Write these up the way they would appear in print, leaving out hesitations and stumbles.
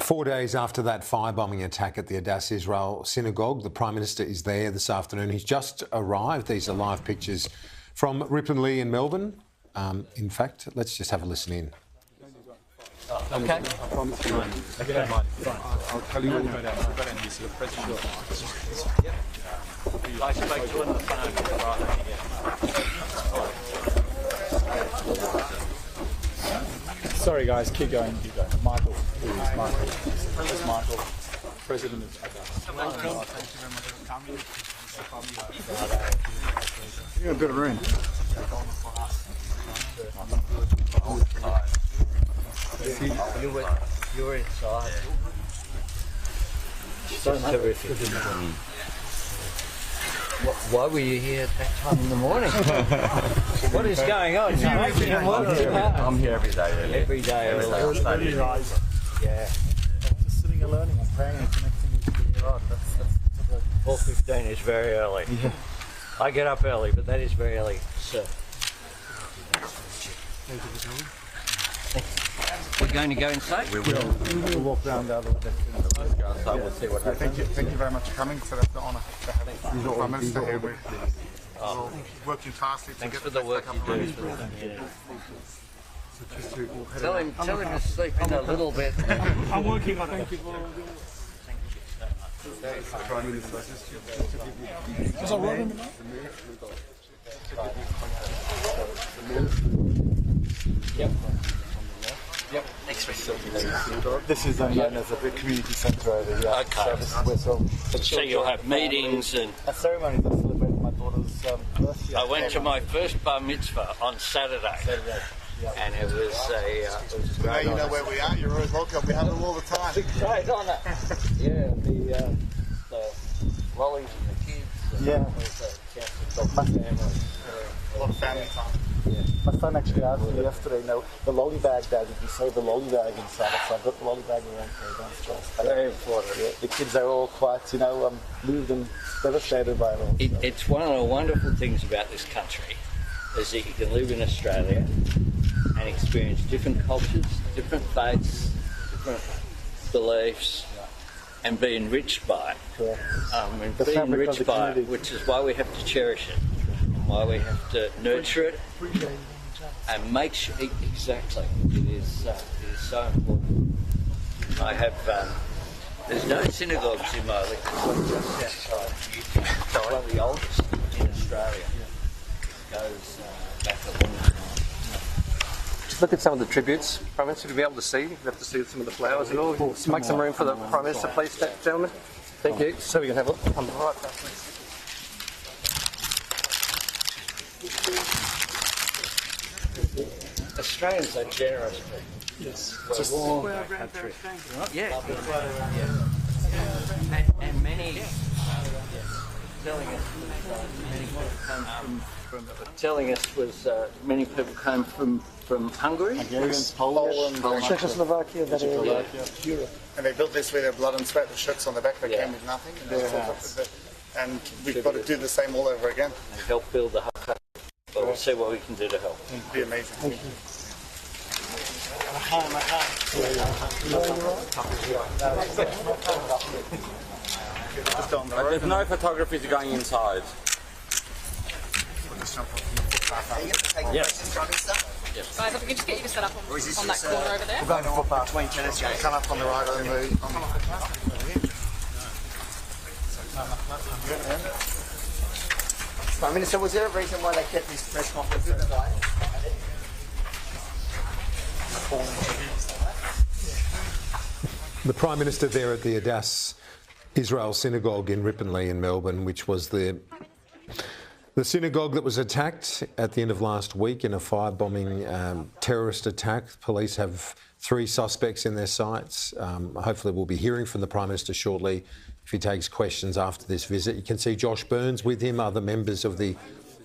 4 days after that firebombing attack at the Adass Israel Synagogue, the Prime Minister is there this afternoon. He's just arrived. These are live pictures from Ripponlea in Melbourne. In fact, let's just have a listen in. Okay. I promise you. If you don't mind. I'll tell you when you go down. I'll go down here so the President. Yep. I spoke to him on the phone. Sorry guys, keep going. Michael. Who is Michael? This is Michael, President of Adass. Welcome. Thank you very much for coming. You got a bit of room. You were inside. So terrific. Why were you here at that time in the morning? What is going on? I'm here every day. Really. Every day. Early rise. Yeah. Just sitting and learning and praying and connecting with God. That's 4:15 is very early. Yeah. I get up early, but that is very early, sir. We're going to go inside? We will. We'll walk around the other way. Let's go inside. We'll see what happens. Thank you very much for coming. So that's the honour to have the Prime Minister here. We're working fast to Thanks get for the work you do. Tell him to sleep in a little bit. I'm working on it. Thank you for Prime Minister. Yep. Yep. Next week. This is known as a big community centre over here. Okay. So you'll have meetings and a ceremony that celebrates my daughter's birthday. I went to my first bar mitzvah on Saturday. And it was a great Now you know where we are. You're always welcome. We have them all the time. great honour. Yeah, the lollies and the kids. Yeah. A lot of family time. Yeah. My son actually asked me yesterday, the lolly bag, Dad, did you save the lolly bag inside? So I've got the lolly bag around downstairs. Very important. Yeah, the kids are all quite, moved and devastated by it all. It's one of the wonderful things about this country is that you can live in Australia and experience different cultures, different faiths, different beliefs, and be enriched by it. Correct. And be enriched by it, which is why we have to cherish it, and why we have to nurture it, and make sure exactly. It is so important. I have. There's no synagogues in my life. It's just outside. It's one of the oldest in Australia. It goes back a long time. Look at some of the tributes, Prime Minister, to be able to see. You have to see some of the flowers and all. Make some room for the Prime Minister, please, gentlemen. Thank you. So we can have a look on the right. Australians are generous people. Yes. We're warm country. Yeah. And many telling us was many people came from Hungary, Hungarians, Poland, Czechoslovakia, that area. Europe. And they built this with their blood and sweat, the shirts on the back, they came with nothing. And we've got to do the same all over again. and help build the hub. But we'll see what we can do to help. It'd be amazing. Thank you. There's no photographers going inside. Yes. Guys, if we can just get you to set up on that corner over there. We're going to footpath. Between tennis, come up on the right on the Prime Minister, was there a reason why they kept this press conference inside? The Prime Minister there at the Adass Israel Synagogue in Ripponlea in Melbourne, which was the synagogue that was attacked at the end of last week in a firebombing terrorist attack. Police have 3 suspects in their sights. Hopefully we'll be hearing from the Prime Minister shortly if he takes questions after this visit. You can see Josh Burns with him, other members of the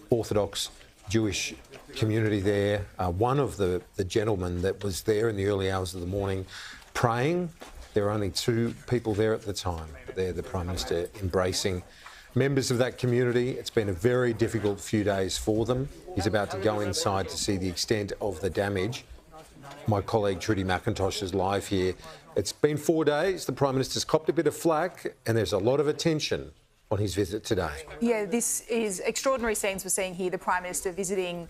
Orthodox Jewish community there. One of the gentlemen that was there in the early hours of the morning praying. There were only 2 people there at the time, but there the Prime Minister embracing members of that community. It's been a very difficult few days for them. He's about to go inside to see the extent of the damage. my colleague Trudy McIntosh is live here. It's been 4 days. The Prime Minister's copped a bit of flack, and there's a lot of attention on his visit today. Yeah, this is extraordinary scenes we're seeing here. The Prime Minister visiting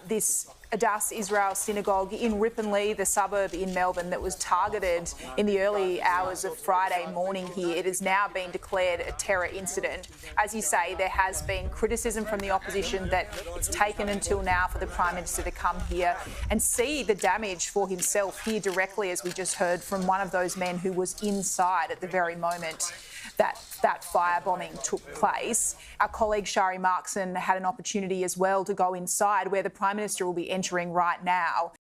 this Adass Israel Synagogue in Ripponlea, the suburb in Melbourne that was targeted in the early hours of Friday morning here. It has now been declared a terror incident. As you say, there has been criticism from the opposition that it's taken until now for the Prime Minister to come here and see the damage for himself here directly, as we just heard from one of those men who was inside at the very moment that firebombing took place. Our colleague Shari Markson had an opportunity as well to go inside, where the Prime Minister will be entering right now.